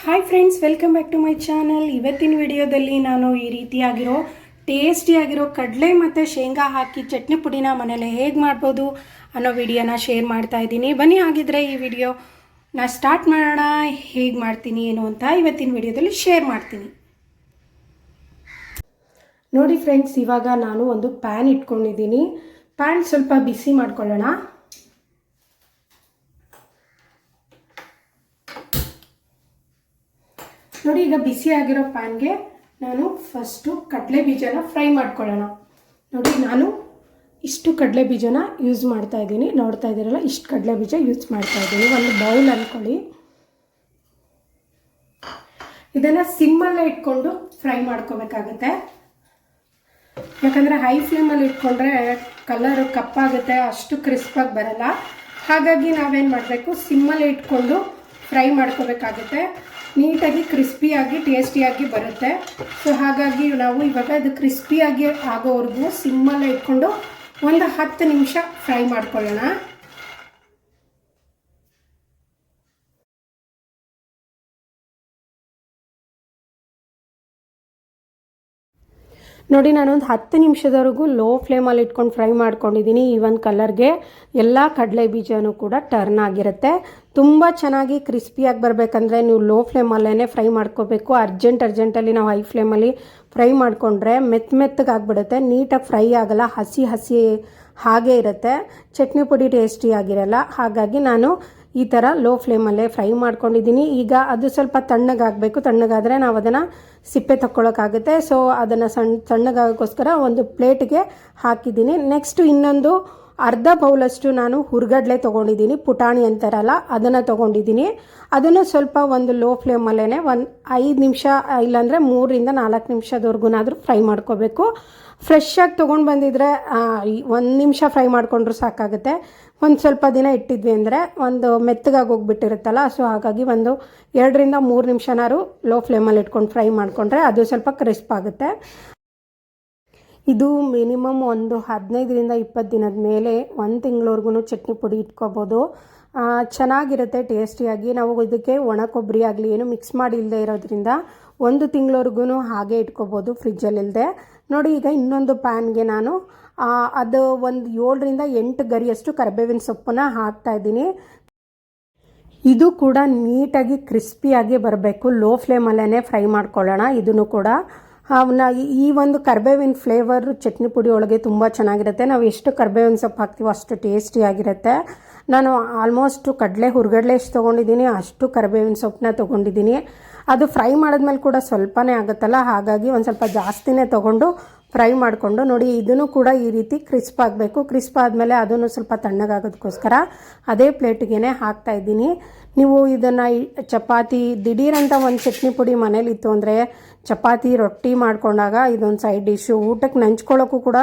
Hi friends, welcome back to my channel. ಇವತ್ತಿನ ವಿಡಿಯೋದಲ್ಲಿ ನಾನು ಈ ರೀತಿಯಾಗಿರೋ ಟೇಸ್ಟಿಯಾಗಿರೋ ಕಡಲೆ ಮತ್ತು ಶೇಂಗಾ ಹಾಕಿ ಚಟ್ನಿ ಪುಡಿನ ಮನೇಲಿ ಹೇಗೆ ಮಾಡ್ಬೋದು ಅನ್ನೋ ವಿಡಿಯೋನ ಶೇರ್ ಮಾಡ್ತಾ ಇದ್ದೀನಿ. ಬನ್ನಿ, ಆಗಿದ್ರೆ ಈ ವಿಡಿಯೋ ನಾ ಸ್ಟಾರ್ಟ್ ಮಾಡೋಣ. ಹೇಗೆ ಮಾಡ್ತೀನಿ ಏನು ಅಂತ ಇವತ್ತಿನ ವಿಡಿಯೋದಲ್ಲಿ ಶೇರ್ ಮಾಡ್ತೀನಿ. ನೋಡಿ ಫ್ರೆಂಡ್ಸ್, ಇವಾಗ ನಾನು ಒಂದು ಪ್ಯಾನ್ ಇಟ್ಕೊಂಡಿದ್ದೀನಿ. ಪ್ಯಾನ್ ಸ್ವಲ್ಪ ಬಿಸಿ ಮಾಡ್ಕೊಳ್ಳೋಣ. ನೋಡಿ, ಈಗ ಬಿಸಿ ಆಗಿರೋ ಪ್ಯಾನ್ಗೆ ನಾನು ಫಸ್ಟು ಕಡಲೆ ಬೀಜನ ಫ್ರೈ ಮಾಡ್ಕೊಳ್ಳೋಣ. ನೋಡಿ, ನಾನು ಇಷ್ಟು ಕಡಲೆ ಬೀಜನ ಯೂಸ್ ಮಾಡ್ತಾ ಇದ್ದೀನಿ. ನೋಡ್ತಾ ಇದ್ದೀರಲ್ಲ, ಇಷ್ಟು ಕಡಲೆ ಬೀಜ ಯೂಸ್ ಮಾಡ್ತಾ ಇದ್ದೀನಿ. ಒಂದು ಬೌಲ್ ಅಂದ್ಕೊಳ್ಳಿ. ಇದನ್ನು ಸಿಮ್ಮಲ್ಲೇ ಇಟ್ಕೊಂಡು ಫ್ರೈ ಮಾಡ್ಕೋಬೇಕಾಗುತ್ತೆ. ಯಾಕಂದರೆ ಹೈ ಫ್ಲೇಮಲ್ಲಿ ಇಟ್ಕೊಂಡ್ರೆ ಕಲರ್ ಕಪ್ಪಾಗುತ್ತೆ, ಅಷ್ಟು ಕ್ರಿಸ್ಪಾಗಿ ಬರಲ್ಲ. ಹಾಗಾಗಿ ನಾವೇನು ಮಾಡಬೇಕು, ಸಿಮ್ಮಲ್ಲೇ ಇಟ್ಕೊಂಡು ಫ್ರೈ ಮಾಡ್ಕೋಬೇಕಾಗುತ್ತೆ. ನೀಟಾಗಿ ಕ್ರಿಸ್ಪಿಯಾಗಿ ಟೇಸ್ಟಿಯಾಗಿ ಬರುತ್ತೆ. ಸೊ ಹಾಗಾಗಿ ನಾವು ಇವಾಗ ಅದು ಕ್ರಿಸ್ಪಿಯಾಗಿ ಆಗೋವರೆಗೂ ಸಿಮ್ಮಲ್ಲೇ ಇಟ್ಕೊಂಡು ಒಂದು 10 ನಿಮಿಷ ಫ್ರೈ ಮಾಡ್ಕೊಳ್ಳೋಣ. ನೋಡಿ, ನಾನೊಂದು 10 ನಿಮಿಷದವರೆಗೂ ಲೋ ಫ್ಲೇಮಲ್ಲಿ ಇಟ್ಕೊಂಡು ಫ್ರೈ ಮಾಡ್ಕೊಂಡಿದ್ದೀನಿ. ಈ ಒಂದು ಕಲರ್ಗೆ ಎಲ್ಲ ಕಡಲೆ ಬೀಜನೂ ಕೂಡ ಟರ್ನ್ ಆಗಿರುತ್ತೆ. ತುಂಬ ಚೆನ್ನಾಗಿ ಕ್ರಿಸ್ಪಿಯಾಗಿ ಬರಬೇಕಂದ್ರೆ ನೀವು ಲೋ ಫ್ಲೇಮಲ್ಲೇ ಫ್ರೈ ಮಾಡ್ಕೋಬೇಕು. ಅರ್ಜೆಂಟಲ್ಲಿ ನಾವು ಹೈ ಫ್ಲೇಮಲ್ಲಿ ಫ್ರೈ ಮಾಡಿಕೊಂಡ್ರೆ ಮೆತ್ತಗಾಗ್ಬಿಡುತ್ತೆ, ನೀಟಾಗಿ ಫ್ರೈ ಆಗಲ್ಲ, ಹಸಿ ಹಾಗೆ ಇರುತ್ತೆ, ಚಟ್ನಿ ಪುಡಿ ಟೇಸ್ಟಿಯಾಗಿರಲ್ಲ. ಹಾಗಾಗಿ ನಾನು ಈ ಥರ ಲೋ ಫ್ಲೇಮಲ್ಲೇ ಫ್ರೈ ಮಾಡ್ಕೊಂಡಿದ್ದೀನಿ. ಈಗ ಅದು ಸ್ವಲ್ಪ ತಣ್ಣಗಾಗಬೇಕು. ತಣ್ಣಗಾದರೆ ನಾವು ಅದನ್ನು ಸಿಪ್ಪೆ ತಕ್ಕೊಳ್ಳೋಕ್ಕಾಗುತ್ತೆ. ಸೊ ಅದನ್ನು ತಣ್ಣಗಾಗೋಕ್ಕೋಸ್ಕರ ಒಂದು ಪ್ಲೇಟ್ಗೆ ಹಾಕಿದ್ದೀನಿ. ನೆಕ್ಸ್ಟು ಇನ್ನೊಂದು ಅರ್ಧ ಬೌಲಷ್ಟು ನಾನು ಹುರ್ಗಡ್ಲೆ ತೊಗೊಂಡಿದ್ದೀನಿ. ಪುಟಾಣಿ ಅಂತಾರಲ್ಲ, ಅದನ್ನು ತೊಗೊಂಡಿದ್ದೀನಿ. ಅದನ್ನು ಸ್ವಲ್ಪ ಒಂದು ಲೋ ಫ್ಲೇಮಲ್ಲೇ ಒಂದು 5 ನಿಮಿಷ, ಇಲ್ಲಾಂದರೆ 3ರಿಂದ 4 ನಿಮಿಷದವರೆಗೂನಾದರೂ ಫ್ರೈ ಮಾಡ್ಕೋಬೇಕು. ಫ್ರೆಶ್ಶಾಗಿ ತೊಗೊಂಡು ಬಂದಿದ್ರೆ 1 ನಿಮಿಷ ಫ್ರೈ ಮಾಡಿಕೊಂಡ್ರೂ ಸಾಕಾಗುತ್ತೆ. ಒಂದು ಸ್ವಲ್ಪ ದಿನ ಇಟ್ಟಿದ್ವಿ ಅಂದರೆ ಒಂದು ಮೆತ್ತಗಾಗಿ ಹೋಗ್ಬಿಟ್ಟಿರುತ್ತಲ್ಲ. ಸೊ ಹಾಗಾಗಿ ಒಂದು 2ರಿಂದ 3 ನಿಮಿಷನಾರು ಲೋ ಫ್ಲೇಮಲ್ಲಿ ಇಟ್ಕೊಂಡು ಫ್ರೈ ಮಾಡಿಕೊಂಡ್ರೆ ಅದು ಸ್ವಲ್ಪ ಕ್ರಿಸ್ಪ್ ಆಗುತ್ತೆ. ಇದು ಮಿನಿಮಮ್ ಒಂದು 15ರಿಂದ 20 ದಿನದ ಮೇಲೆ 1 ತಿಂಗಳವರೆಗೂ ಚಟ್ನಿ ಪುಡಿ ಇಟ್ಕೋಬೋದು. ಚೆನ್ನಾಗಿರುತ್ತೆ ಟೇಸ್ಟಿಯಾಗಿ. ನಾವು ಇದಕ್ಕೆ ಒಣ ಕೊಬ್ಬರಿ ಆಗಲಿ ಏನು ಮಿಕ್ಸ್ ಮಾಡಿ ಇಲ್ಲದೆ ಇರೋದ್ರಿಂದ 1 ತಿಂಗಳವರೆಗೂ ಹಾಗೆ ಇಟ್ಕೋಬೋದು ಫ್ರಿಜ್ಜಲ್ಲಿಲ್ಲದೆ. ನೋಡಿ, ಈಗ ಇನ್ನೊಂದು ಪ್ಯಾನ್ಗೆ ನಾನು ಅದು ಒಂದು 7ರಿಂದ 8 ಗರಿಯಷ್ಟು ಕರಿಬೇವಿನ ಸೊಪ್ಪನ್ನ ಹಾಕ್ತಾಯಿದ್ದೀನಿ. ಇದು ಕೂಡ ನೀಟಾಗಿ ಕ್ರಿಸ್ಪಿಯಾಗಿ ಬರಬೇಕು. ಲೋ ಫ್ಲೇಮಲ್ಲೇ ಫ್ರೈ ಮಾಡ್ಕೊಳ್ಳೋಣ. ಇದನ್ನು ಕೂಡ ಈ ಒಂದು ಕರಿಬೇವಿನ ಫ್ಲೇವರ್ ಚಟ್ನಿ ಪುಡಿ ಒಳಗೆ ತುಂಬ ಚೆನ್ನಾಗಿರುತ್ತೆ. ನಾವು ಎಷ್ಟು ಕರಿಬೇವಿನ ಸೊಪ್ಪು ಹಾಕ್ತೀವೋ ಅಷ್ಟು ಟೇಸ್ಟಿಯಾಗಿರುತ್ತೆ. ನಾನು ಆಲ್ಮೋಸ್ಟ್ ಹುರ್ಗಡ್ಲೆ ಎಷ್ಟು ತೊಗೊಂಡಿದ್ದೀನಿ ಅಷ್ಟು ಕರಿಬೇವಿನ ಸೊಪ್ಪನ್ನ ತೊಗೊಂಡಿದ್ದೀನಿ. ಅದು ಫ್ರೈ ಮಾಡಿದ್ಮೇಲೆ ಕೂಡ ಸ್ವಲ್ಪನೇ ಆಗುತ್ತಲ್ಲ, ಹಾಗಾಗಿ ಒಂದು ಸ್ವಲ್ಪ ಜಾಸ್ತಿನೇ ತೊಗೊಂಡು ಫ್ರೈ ಮಾಡಿಕೊಂಡು ನೋಡಿ, ಇದನ್ನು ಕೂಡ ಈ ರೀತಿ ಕ್ರಿಸ್ಪ್ ಆಗಬೇಕು. ಕ್ರಿಸ್ಪ್ ಆದಮೇಲೆ ಅದನ್ನು ಸ್ವಲ್ಪ ತಣ್ಣಗಾಗೋದಕ್ಕೋಸ್ಕರ ಅದೇ ಪ್ಲೇಟಿಗೆ ಹಾಕ್ತಾಯಿದ್ದೀನಿ. ನೀವು ಇದನ್ನು ಚಪಾತಿ ದಿಢೀರಂತ ಒಂದು ಚಟ್ನಿ ಪುಡಿ ಮನೇಲಿತ್ತು ಅಂದರೆ ಚಪಾತಿ ರೊಟ್ಟಿ ಮಾಡ್ಕೊಂಡಾಗ ಇದೊಂದು ಸೈಡ್ ಡಿಶ್ಶು, ಊಟಕ್ಕೆ ನಂಚ್ಕೊಳ್ಳೋಕ್ಕೂ ಕೂಡ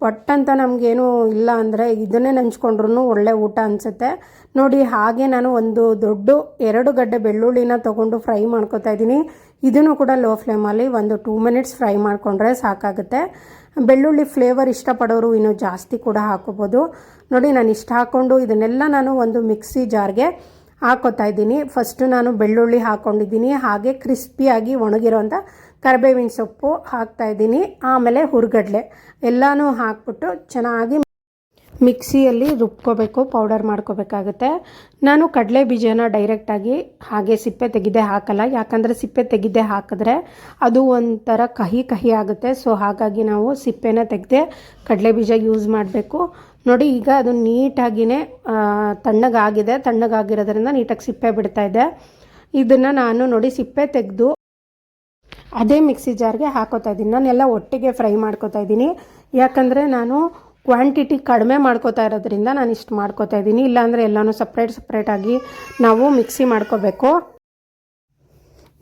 ಪಟ್ಟಂತ ನಮಗೇನು ಇಲ್ಲ ಅಂದರೆ ಇದನ್ನೇ ನಂಚ್ಕೊಂಡ್ರೂ ಒಳ್ಳೆ ಊಟ ಅನಿಸುತ್ತೆ. ನೋಡಿ, ಹಾಗೆ ನಾನು ಒಂದು ದೊಡ್ಡ 2 ಗಡ್ಡೆ ಬೆಳ್ಳುಳ್ಳಿನ ತೊಗೊಂಡು ಫ್ರೈ ಮಾಡ್ಕೊತಾ ಇದ್ದೀನಿ. ಇದನ್ನು ಕೂಡ ಲೋ ಫ್ಲೇಮಲ್ಲಿ ಒಂದು 2 ಮಿನಿಟ್ಸ್ ಫ್ರೈ ಮಾಡಿಕೊಂಡ್ರೆ ಸಾಕಾಗುತ್ತೆ. ಬೆಳ್ಳುಳ್ಳಿ ಫ್ಲೇವರ್ ಇಷ್ಟಪಡೋರು ಇನ್ನೂ ಜಾಸ್ತಿ ಕೂಡ ಹಾಕೋಬೋದು. ನೋಡಿ, ನಾನು ಇಷ್ಟು ಹಾಕ್ಕೊಂಡು ಇದನ್ನೆಲ್ಲ ನಾನು ಒಂದು ಮಿಕ್ಸಿ ಜಾರ್ಗೆ ಹಾಕೋತಾ ಇದ್ದೀನಿ. ಫಸ್ಟು ನಾನು ಬೆಳ್ಳುಳ್ಳಿ ಹಾಕ್ಕೊಂಡಿದ್ದೀನಿ, ಹಾಗೆ ಕ್ರಿಸ್ಪಿಯಾಗಿ ಒಣಗಿರೋಂಥ ಕರಿಬೇವಿನ ಸೊಪ್ಪು ಹಾಕ್ತಾಯಿದ್ದೀನಿ. ಆಮೇಲೆ ಹುರ್ಗಡ್ಲೆ ಎಲ್ಲನೂ ಹಾಕ್ಬಿಟ್ಟು ಚೆನ್ನಾಗಿ ಮಿಕ್ಸಿಯಲ್ಲಿ ರುಬ್ಕೋಬೇಕು, ಪೌಡರ್ ಮಾಡ್ಕೋಬೇಕಾಗುತ್ತೆ. ನಾನು ಕಡಲೆ ಬೀಜನ ಡೈರೆಕ್ಟಾಗಿ ಹಾಗೆ ಸಿಪ್ಪೆ ತೆಗೆದೇ ಹಾಕಲ್ಲ. ಯಾಕಂದರೆ ಸಿಪ್ಪೆ ತೆಗೆದೇ ಹಾಕಿದ್ರೆ ಅದು ಒಂಥರ ಕಹಿ ಆಗುತ್ತೆ. ಸೊ ಹಾಗಾಗಿ ನಾವು ಸಿಪ್ಪೆನ ತೆಗೆದೇ ಕಡಲೆ ಬೀಜ ಯೂಸ್ ಮಾಡಬೇಕು. ನೋಡಿ, ಈಗ ಅದು ನೀಟಾಗಿಯೇ ತಣ್ಣಗಾಗಿರೋದ್ರಿಂದ ನೀಟಾಗಿ ಸಿಪ್ಪೆ ಬಿಡ್ತಾ ಇದೆ. ಇದನ್ನು ನಾನು ನೋಡಿ ಸಿಪ್ಪೆ ತೆಗೆದು ಅದೇ ಮಿಕ್ಸಿ ಜಾರ್ಗೆ ಹಾಕೋತಾ ಇದ್ದೀನಿ. ನಾನೆಲ್ಲ ಒಟ್ಟಿಗೆ ಫ್ರೈ ಮಾಡ್ಕೋತಾ ಇದ್ದೀನಿ. ಯಾಕಂದರೆ ನಾನು ಕ್ವಾಂಟಿಟಿ ಕಡಿಮೆ ಮಾಡ್ಕೋತಾ ಇರೋದ್ರಿಂದ ನಾನು ಇಷ್ಟು ಮಾಡ್ಕೋತಾ ಇದ್ದೀನಿ. ಇಲ್ಲಾಂದರೆ ಎಲ್ಲನೂ ಸಪ್ರೇಟಾಗಿ ನಾವು ಮಿಕ್ಸಿ ಮಾಡ್ಕೋಬೇಕು.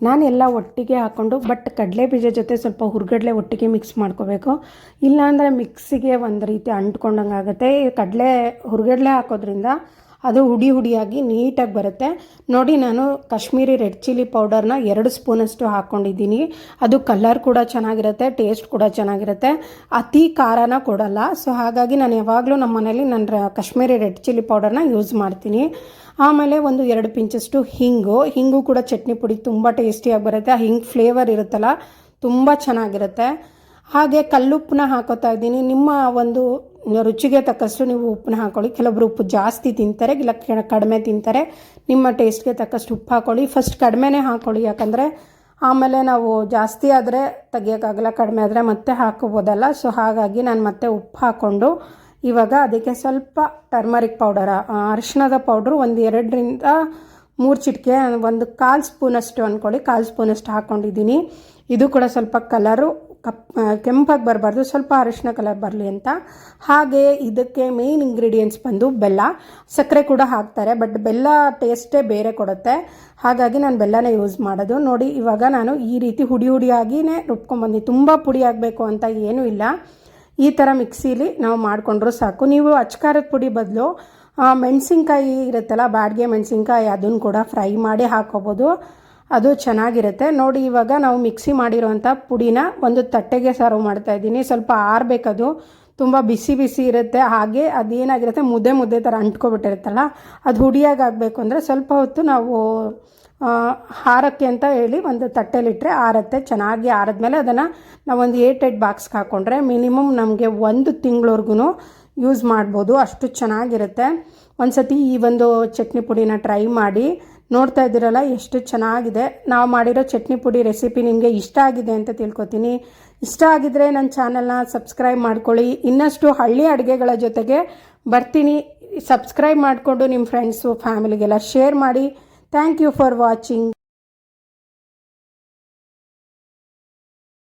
ನಾನೆಲ್ಲ ಒಟ್ಟಿಗೆ ಹಾಕ್ಕೊಂಡು, ಬಟ್ ಕಡಲೆ ಬೀಜ ಜೊತೆ ಸ್ವಲ್ಪ ಹುರ್ಗಡ್ಲೆ ಒಟ್ಟಿಗೆ ಮಿಕ್ಸ್ ಮಾಡ್ಕೋಬೇಕು. ಇಲ್ಲಾಂದರೆ ಮಿಕ್ಸಿಗೆ ಒಂದು ರೀತಿ ಅಂಟ್ಕೊಂಡಂಗೆ ಆಗುತ್ತೆ. ಹುರ್ಗಡ್ಲೆ ಹಾಕೋದ್ರಿಂದ ಅದು ಹುಡಿ ಹುಡಿಯಾಗಿ ನೀಟಾಗಿ ಬರುತ್ತೆ. ನೋಡಿ, ನಾನು ಕಾಶ್ಮೀರಿ ರೆಡ್ ಚಿಲ್ಲಿ ಪೌಡರ್ನ 2 ಸ್ಪೂನಷ್ಟು ಹಾಕ್ಕೊಂಡಿದ್ದೀನಿ. ಅದು ಕಲರ್ ಕೂಡ ಚೆನ್ನಾಗಿರುತ್ತೆ, ಟೇಸ್ಟ್ ಕೂಡ ಚೆನ್ನಾಗಿರುತ್ತೆ, ಅತಿ ಖಾರನ ಕೊಡಲ್ಲ. ಸೊ ಹಾಗಾಗಿ ನಾನು ಯಾವಾಗಲೂ ನಮ್ಮ ಮನೇಲಿ ನಾನು ಕಾಶ್ಮೀರಿ ರೆಡ್ ಚಿಲ್ಲಿ ಪೌಡರ್ನ ಯೂಸ್ ಮಾಡ್ತೀನಿ. ಆಮೇಲೆ ಒಂದು 2 ಪಿಂಚಷ್ಟು ಹಿಂಗು ಕೂಡ ಚಟ್ನಿ ಪುಡಿ ತುಂಬ ಟೇಸ್ಟಿಯಾಗಿ ಬರುತ್ತೆ. ಆ ಹಿಂಗ್ ಫ್ಲೇವರ್ ಇರುತ್ತಲ್ಲ, ತುಂಬ ಚೆನ್ನಾಗಿರುತ್ತೆ. ಹಾಗೆ ಕಲ್ಲುಪ್ಪನ್ನ ಹಾಕೋತಾ ಇದ್ದೀನಿ. ನಿಮ್ಮ ಒಂದು ರುಚಿಗೆ ತಕ್ಕಷ್ಟು ನೀವು ಉಪ್ಪನ್ನ ಹಾಕೊಳ್ಳಿ. ಕೆಲವೊಬ್ರು ಉಪ್ಪು ಜಾಸ್ತಿ ತಿಂತಾರೆ, ಇಲ್ಲ ಕಡಿಮೆ ತಿಂತಾರೆ. ನಿಮ್ಮ ಟೇಸ್ಟ್ಗೆ ತಕ್ಕಷ್ಟು ಉಪ್ಪು ಹಾಕೊಳ್ಳಿ. ಫಸ್ಟ್ ಕಡಿಮೆನೇ ಹಾಕೊಳ್ಳಿ, ಯಾಕಂದರೆ ಆಮೇಲೆ ನಾವು ಜಾಸ್ತಿ ಆದರೆ ತೆಗಿಯೋಕ್ಕಾಗಲ್ಲ, ಕಡಿಮೆ ಆದರೆ ಮತ್ತೆ ಹಾಕೋಬೋದಲ್ಲ. ಸೊ ಹಾಗಾಗಿ ನಾನು ಮತ್ತೆ ಉಪ್ಪು ಹಾಕ್ಕೊಂಡು ಇವಾಗ ಅದಕ್ಕೆ ಸ್ವಲ್ಪ ಟರ್ಮರಿಕ್ ಪೌಡರ್, ಅರಿಶಿಣದ ಪೌಡ್ರು ಒಂದು 2ರಿಂದ 3 ಚಿಟಿಕೆ, ಒಂದು 1/4 ಸ್ಪೂನಷ್ಟು ಅಂದ್ಕೊಳ್ಳಿ, 1/4 ಸ್ಪೂನಷ್ಟು ಹಾಕ್ಕೊಂಡಿದ್ದೀನಿ. ಇದು ಕೂಡ ಸ್ವಲ್ಪ ಕಲರು ಕೆಂಪಾಗಿ ಬರಬಾರ್ದು, ಸ್ವಲ್ಪ ಅರಿಶಿನ ಕಲರ್ ಬರಲಿ ಅಂತ. ಹಾಗೆ ಇದಕ್ಕೆ ಮೇನ್ ಇಂಗ್ರೀಡಿಯೆಂಟ್ಸ್ ಬಂದು ಬೆಲ್ಲ. ಸಕ್ಕರೆ ಕೂಡ ಹಾಕ್ತಾರೆ, ಬಟ್ ಬೆಲ್ಲ ಟೇಸ್ಟೇ ಬೇರೆ ಕೊಡುತ್ತೆ. ಹಾಗಾಗಿ ನಾನು ಬೆಲ್ಲನೇ ಯೂಸ್ ಮಾಡೋದು. ನೋಡಿ, ಇವಾಗ ನಾನು ಈ ರೀತಿ ಹುಡಿ ಹುಡಿಯಾಗಿಯೇ ರುಬ್ಕೊಂಡ್ಬಂದು, ತುಂಬ ಪುಡಿ ಆಗಬೇಕು ಅಂತ ಏನೂ ಇಲ್ಲ. ಈ ಥರ ಮಿಕ್ಸಿಲಿ ನಾವು ಮಾಡಿಕೊಂಡ್ರೂ ಸಾಕು. ನೀವು ಅಚ್ಕಾರದ ಪುಡಿ ಬದಲು ಮೆಣಸಿನ್ಕಾಯಿ ಇರುತ್ತಲ್ಲ, ಬಾಡಿಗೆ ಮೆಣಸಿನ್ಕಾಯಿ, ಅದನ್ನು ಕೂಡ ಫ್ರೈ ಮಾಡಿ ಹಾಕ್ಕೋಬೋದು, ಅದು ಚೆನ್ನಾಗಿರುತ್ತೆ. ನೋಡಿ, ಇವಾಗ ನಾವು ಮಿಕ್ಸಿ ಮಾಡಿರೋವಂಥ ಪುಡಿನ ಒಂದು ತಟ್ಟೆಗೆ ಸರ್ವ್ ಮಾಡ್ತಾಯಿದ್ದೀನಿ. ಸ್ವಲ್ಪ ಆರಬೇಕದು, ತುಂಬ ಬಿಸಿ ಬಿಸಿ ಇರುತ್ತೆ. ಹಾಗೆ ಅದೇನಾಗಿರುತ್ತೆ, ಮುದ್ದೆ ಥರ ಅಂಟ್ಕೊಬಿಟ್ಟಿರುತ್ತಲ್ಲ, ಅದು ಹುಡಿಯಾಗಿ ಆಗಬೇಕು ಅಂದರೆ ಸ್ವಲ್ಪ ಹೊತ್ತು ನಾವು ಹಾರಕ್ಕೆ ಅಂತ ಹೇಳಿ ಒಂದು ತಟ್ಟೆಲಿಟ್ಟರೆ ಆರುತ್ತೆ. ಚೆನ್ನಾಗಿ ಆರಿದ್ಮೇಲೆ ಅದನ್ನು ನಾವೊಂದು 8 ಬಾಕ್ಸ್ಗೆ ಹಾಕ್ಕೊಂಡ್ರೆ ಮಿನಿಮಮ್ ನಮಗೆ 1 ತಿಂಗಳವರೆಗೂ ಯೂಸ್ ಮಾಡ್ಬೋದು, ಅಷ್ಟು ಚೆನ್ನಾಗಿರುತ್ತೆ. ಒಂದು ಸತಿ ಈ ಒಂದು ಚಟ್ನಿ ಪುಡಿನ ಟ್ರೈ ಮಾಡಿ. ನೋಡ್ತಾ ಇದ್ದೀರಲ್ಲ ಎಷ್ಟು ಚೆನ್ನಾಗಿದೆ. ನಾವು ಮಾಡಿರೋ ಚಟ್ನಿ ಪುಡಿ ರೆಸಿಪಿ ನಿಮಗೆ ಇಷ್ಟ ಆಗಿದೆ ಅಂತ ತಿಳ್ಕೊತೀನಿ. ಇಷ್ಟ ಆಗಿದ್ರೆ ನನ್ನ ಚಾನಲ್ನ ಸಬ್ಸ್ಕ್ರೈಬ್ ಮಾಡ್ಕೊಳ್ಳಿ. ಇನ್ನಷ್ಟು ಹಳ್ಳಿ ಅಡುಗೆಗಳ ಜೊತೆಗೆ ಬರ್ತೀನಿ. ಸಬ್ಸ್ಕ್ರೈಬ್ ಮಾಡಿಕೊಂಡು ನಿಮ್ಮ ಫ್ರೆಂಡ್ಸು ಫ್ಯಾಮಿಲಿಗೆಲ್ಲ ಶೇರ್ ಮಾಡಿ. Thank you for watching.